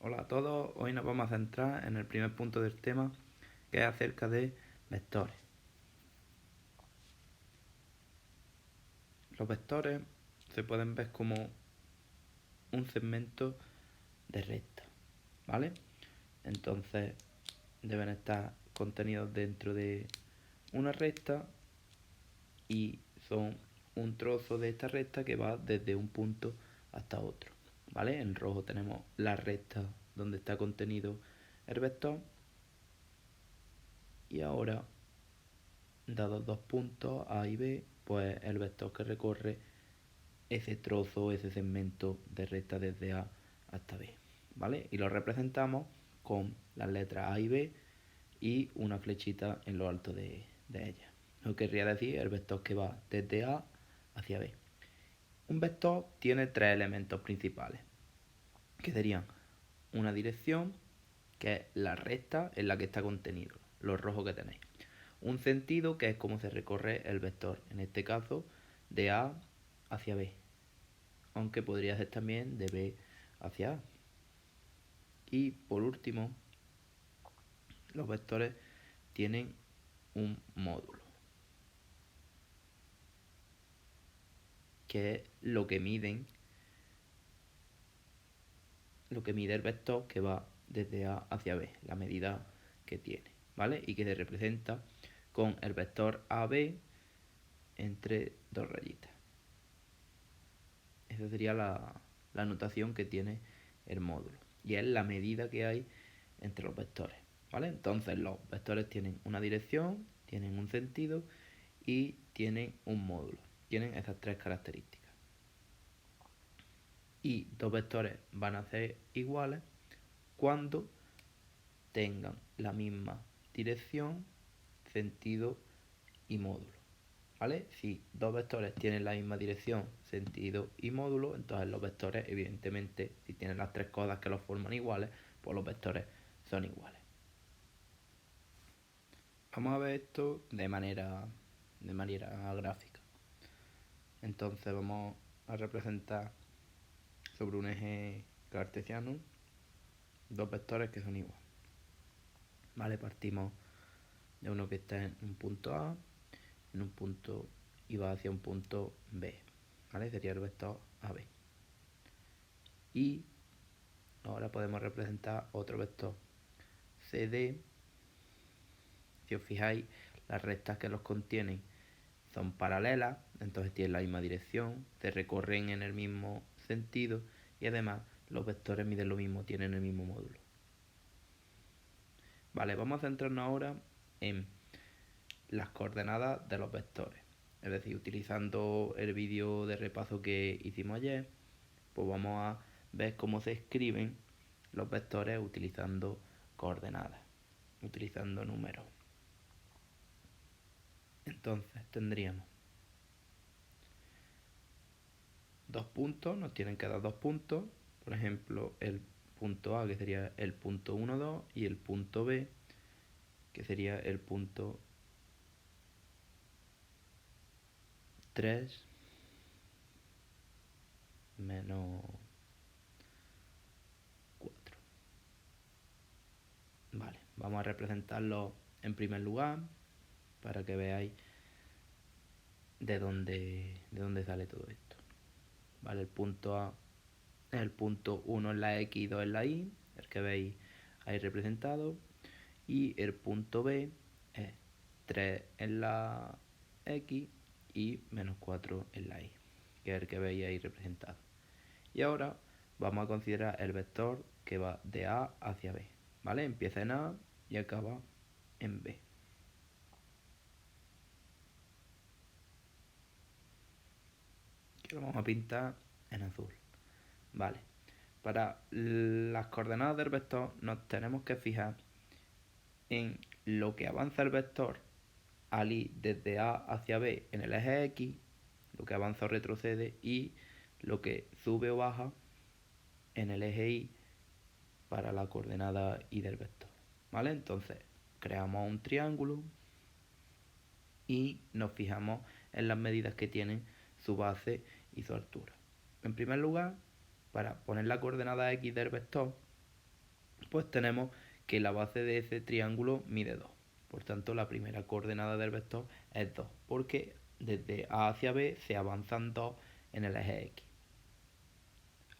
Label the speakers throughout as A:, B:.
A: Hola a todos, hoy nos vamos a centrar en el primer punto del tema, que es acerca de vectores. Los vectores se pueden ver como un segmento de recta, ¿vale? Entonces deben estar contenidos dentro de una recta y son un trozo de esta recta que va desde un punto hasta otro, ¿vale? En rojo tenemos la recta donde está contenido el vector y ahora, dados dos puntos A y B, pues el vector que recorre ese trozo, ese segmento de recta desde A hasta B, ¿vale? Y lo representamos con las letras A y B y una flechita en lo alto de ellas. Lo que querría decir el vector que va desde A hacia B. Un vector tiene tres elementos principales, que serían una dirección, que es la recta en la que está contenido, los rojos que tenéis. Un sentido, que es cómo se recorre el vector, en este caso de A hacia B, aunque podría ser también de B hacia A. Y por último, los vectores tienen un módulo, que es lo que mide el vector que va desde A hacia B, la medida que tiene, ¿vale? Y que se representa con el vector AB entre dos rayitas. Esa sería la notación que tiene el módulo. Y es la medida que hay entre los vectores, ¿vale? Entonces los vectores tienen una dirección, tienen un sentido y tienen un módulo. Tienen esas tres características. Y dos vectores van a ser iguales cuando tengan la misma dirección, sentido y módulo, ¿vale? Si dos vectores tienen la misma dirección, sentido y módulo, entonces los vectores, evidentemente, si tienen las tres cosas que los forman iguales, pues los vectores son iguales. Vamos a ver esto de manera gráfica. Entonces vamos a representar sobre un eje cartesiano dos vectores que son iguales. Vale, partimos de uno que está en un punto A, en un punto y va hacia un punto B. ¿Vale? Sería el vector AB. Y ahora podemos representar otro vector CD. Si os fijáis, las rectas que los contienen son paralelas, entonces tienen la misma dirección, se recorren en el mismo sentido y además los vectores miden lo mismo, tienen el mismo módulo. Vale, vamos a centrarnos ahora en las coordenadas de los vectores. Es decir, utilizando el vídeo de repaso que hicimos ayer, pues vamos a ver cómo se escriben los vectores utilizando coordenadas, utilizando números. Entonces tendríamos dos puntos, nos tienen que dar dos puntos, por ejemplo el punto A, que sería el punto 1, 2, y el punto B, que sería el punto 3 menos 4. Vale, vamos a representarlo en primer lugar para que veáis de dónde sale todo esto. Vale, el punto A es el punto 1 en la X y 2 en la Y, el que veis ahí representado, y el punto B es 3 en la X y menos 4 en la Y, que es el que veis ahí representado. Y ahora vamos a considerar el vector que va de A hacia B, ¿vale? Empieza en A y acaba en B. Que lo vamos a pintar en azul, ¿vale? Para las coordenadas del vector nos tenemos que fijar en lo que avanza el vector al ir desde A hacia B en el eje X, lo que avanza o retrocede, y lo que sube o baja en el eje Y para la coordenada Y del vector, ¿vale? Entonces creamos un triángulo y nos fijamos en las medidas que tienen su base y su altura. En primer lugar, para poner la coordenada X del vector, pues tenemos que la base de ese triángulo mide 2. Por tanto, la primera coordenada del vector es 2, porque desde A hacia B se avanzan 2 en el eje X.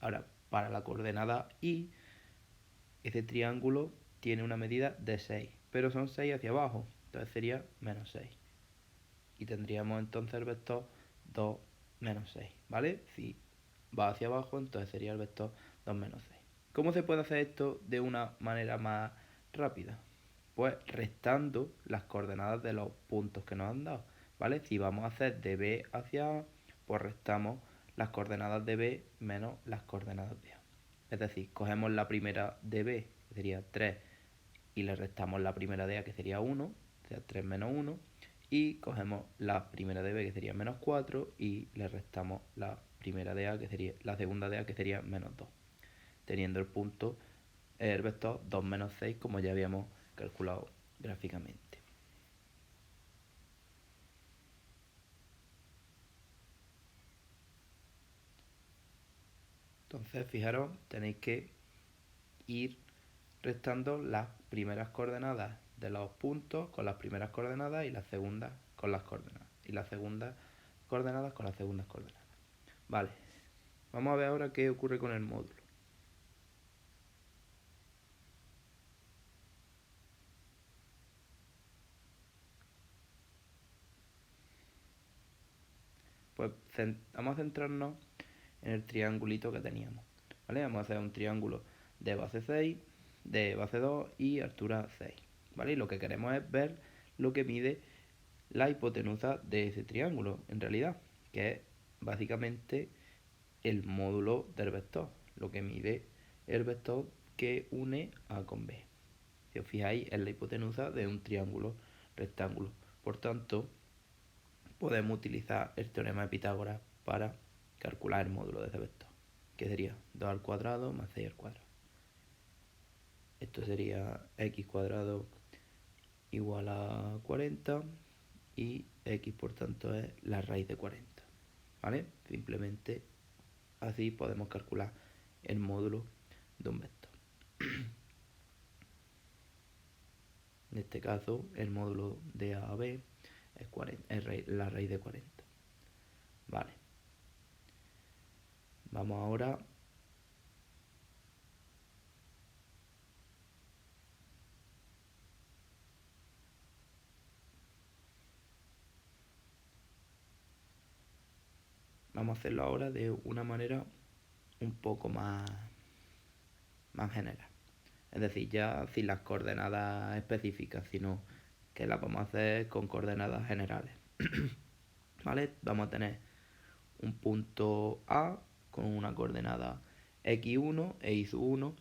A: Ahora, para la coordenada Y, ese triángulo tiene una medida de 6, pero son 6 hacia abajo, entonces sería menos 6. Y tendríamos entonces el vector 2 menos 6, ¿vale? Si va hacia abajo, entonces sería el vector 2 menos 6. ¿Cómo se puede hacer esto de una manera más rápida? Pues restando las coordenadas de los puntos que nos han dado, ¿vale? Si vamos a hacer de B hacia A, pues restamos las coordenadas de B menos las coordenadas de A. Es decir, cogemos la primera de B, que sería 3, y le restamos la primera de A, que sería 1, o sea, 3 menos 1, y cogemos la primera de B, que sería menos 4, y le restamos la primera de A, que sería la segunda de A, que sería menos 2, teniendo el punto, el vector 2 menos 6, como ya habíamos calculado gráficamente. Entonces, fijaros, tenéis que ir restando las primeras coordenadas de los puntos con las primeras coordenadas y las segundas con las coordenadas. Y las segundas coordenadas con las segundas coordenadas. Vale, vamos a ver ahora qué ocurre con el módulo. Pues vamos a centrarnos en el triangulito que teníamos. ¿Vale? Vamos a hacer un triángulo de base 6, de base 2 y altura 6. ¿Vale? Y lo que queremos es ver lo que mide la hipotenusa de ese triángulo, en realidad, que es básicamente el módulo del vector, lo que mide el vector que une A con B. Si os fijáis, es la hipotenusa de un triángulo rectángulo. Por tanto, podemos utilizar el teorema de Pitágoras para calcular el módulo de ese vector, que sería 2 al cuadrado más 6 al cuadrado. Esto sería x cuadrado igual a 40 y x por tanto es la raíz de 40. ¿Vale? Simplemente así podemos calcular el módulo de un vector. En este caso, el módulo de A a B es, 40, es la raíz de 40. Vale. Vamos ahora vamos a hacerlo ahora de una manera un poco más general. Es decir, ya sin las coordenadas específicas, sino que las vamos a hacer con coordenadas generales. ¿Vale? Vamos a tener un punto A con una coordenada x1 e y1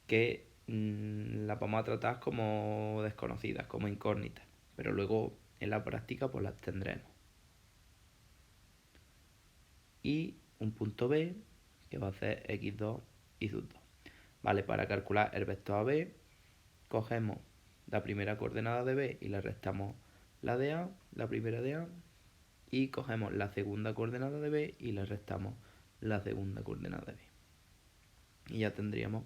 A: que las vamos a tratar como desconocidas, como incógnitas, pero luego en la práctica pues las tendremos. Y un punto B que va a ser x2 y sub 2. Vale, para calcular el vector AB cogemos la primera coordenada de B y le restamos la de A, la primera de A, y cogemos la segunda coordenada de B y le restamos la segunda coordenada de B. Y ya tendríamos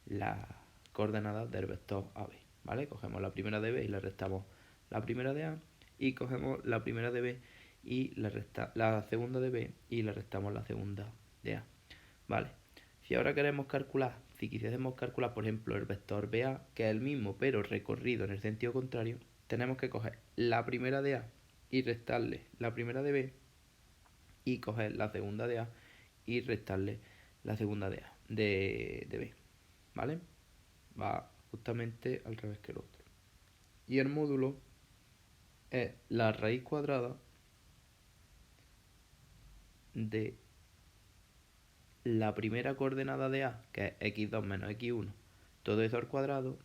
A: las coordenadas del vector AB, ¿vale? Cogemos la primera de B y le restamos la primera de A, y cogemos la primera de B y la segunda de B y le restamos la segunda de A, ¿vale? Si ahora queremos calcular, si quisiésemos calcular, por ejemplo, el vector BA, que es el mismo pero recorrido en el sentido contrario, tenemos que coger la primera de A y restarle la primera de B, y coger la segunda de A y restarle la segunda de A de B, ¿vale? Va justamente al revés que el otro. Y el módulo es la raíz cuadrada de la primera coordenada de A, que es x2 menos x1, todo eso al cuadrado,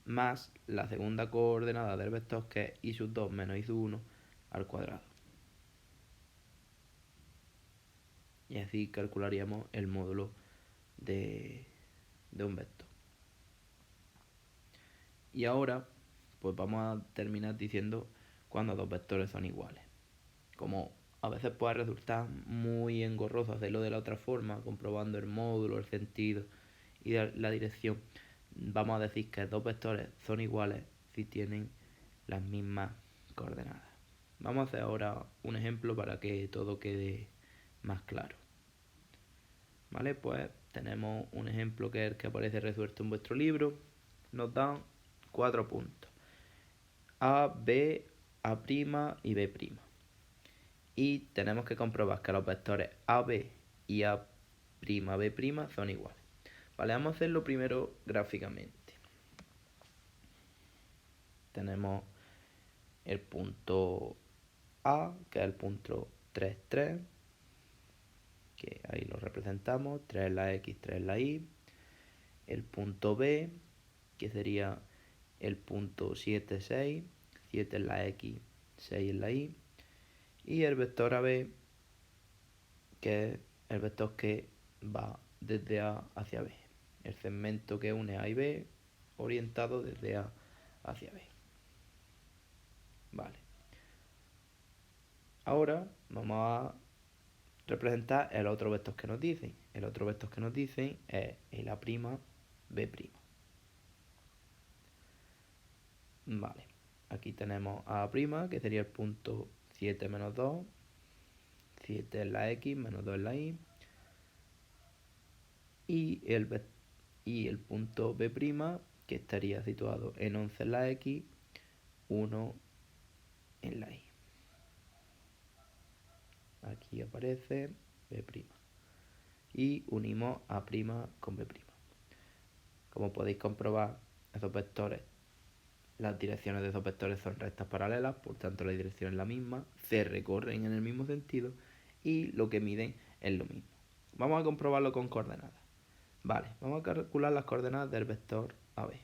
A: más la segunda coordenada del vector, que es y sub 2 menos y sub 1 al cuadrado. Y así calcularíamos el módulo de un vector. Y ahora, pues vamos a terminar diciendo cuando dos vectores son iguales. Como a veces puede resultar muy engorroso hacerlo de la otra forma, comprobando el módulo, el sentido y la dirección. Vamos a decir que dos vectores son iguales si tienen las mismas coordenadas. Vamos a hacer ahora un ejemplo para que todo quede más claro. ¿Vale? Pues tenemos un ejemplo que es el que aparece resuelto en vuestro libro. Nos dan 4 puntos. A, B, A' y B'. Y tenemos que comprobar que los vectores AB y A'B' son iguales. Vale, vamos a hacerlo primero gráficamente. Tenemos el punto A, que es el punto 3, 3, que ahí lo representamos, 3 en la X, 3 en la Y. El punto B, que sería el punto 7, 6, 7 en la X, 6 en la Y. Y el vector AB, que es el vector que va desde A hacia B. El segmento que une A y B orientado desde A hacia B. Vale. Ahora vamos a representar el otro vector que nos dicen. El otro vector que nos dicen es el A'B'. Vale. Aquí tenemos A', que sería el punto 7 menos 2. 7 en la X, menos 2 en la Y. Y el punto B', que estaría situado en 11 en la X, 1 en la Y. Aquí aparece B'. Y unimos A' con B'. Como podéis comprobar, esos vectores, las direcciones de esos vectores son rectas paralelas, por tanto la dirección es la misma, se recorren en el mismo sentido y lo que miden es lo mismo. Vamos a comprobarlo con coordenadas. Vale, vamos a calcular las coordenadas del vector AB,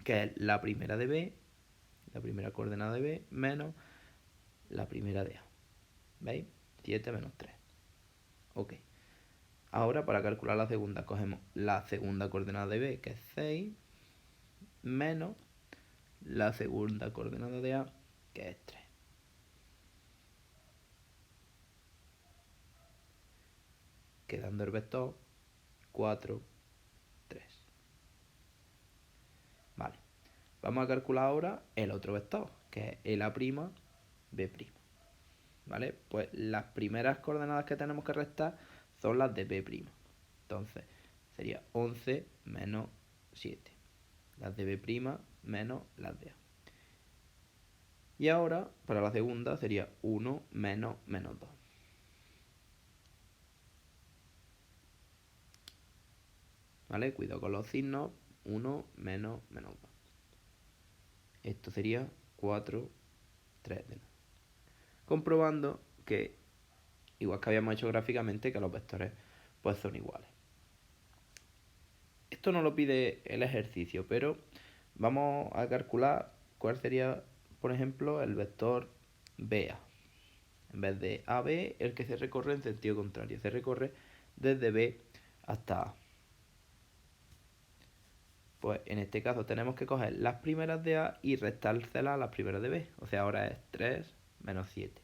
A: que es la primera de B, la primera coordenada de B, menos la primera de A. ¿Veis? 7 menos 3. Ok. Ahora para calcular la segunda cogemos la segunda coordenada de B, que es 6, menos la segunda coordenada de A, que es 3. Quedando el vector 4, 3. Vale. Vamos a calcular ahora el otro vector, que es el A'B'. ¿Vale? Pues las primeras coordenadas que tenemos que restar son las de B'. Entonces sería 11 menos 7. Las de B' menos las de A. Y ahora, para la segunda, sería 1 menos menos 2. ¿Vale? Cuidado con los signos. 1 menos menos 2. Esto sería 4, 3 de nuevo. Comprobando que, igual que habíamos hecho gráficamente, que los vectores pues son iguales. Esto no lo pide el ejercicio, pero vamos a calcular cuál sería, por ejemplo, el vector BA. En vez de AB, el que se recorre en sentido contrario. Se recorre desde B hasta A. Pues en este caso tenemos que coger las primeras de A y restárselas a las primeras de B. O sea, ahora es 3 menos 7.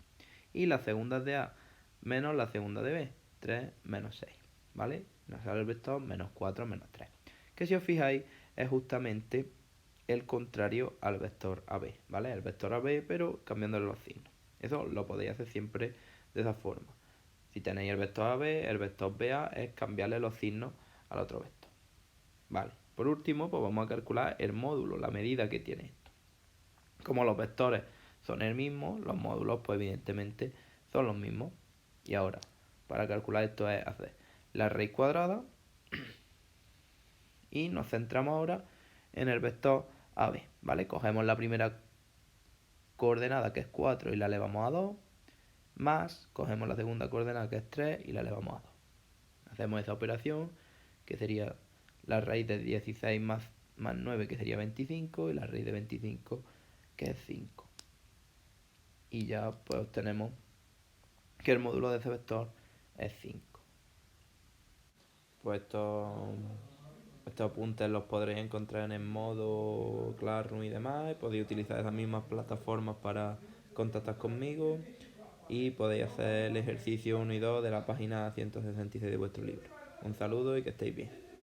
A: Y las segundas de A menos la segunda de B. 3 menos 6. ¿Vale? Nos sale el vector menos 4 menos 3. Que si os fijáis es justamente el contrario al vector AB. ¿Vale? El vector AB pero cambiándole los signos. Eso lo podéis hacer siempre de esa forma. Si tenéis el vector AB, el vector BA es cambiarle los signos al otro vector. Vale. Por último, pues vamos a calcular el módulo, la medida que tiene esto. Como los vectores son el mismo, los módulos pues evidentemente son los mismos. Y ahora, para calcular esto es hacer la raíz cuadrada y nos centramos ahora en el vector AB, ¿vale? Cogemos la primera coordenada que es 4 y la elevamos a 2, más cogemos la segunda coordenada que es 3 y la elevamos a 2. Hacemos esa operación que sería la raíz de 16 más 9, que sería 25, y la raíz de 25, que es 5. Y ya pues obtenemos que el módulo de ese vector es 5. Pues estos apuntes los podréis encontrar en el modo Classroom y demás. Podéis utilizar esas mismas plataformas para contactar conmigo y podéis hacer el ejercicio 1 y 2 de la página 166 de vuestro libro. Un saludo y que estéis bien.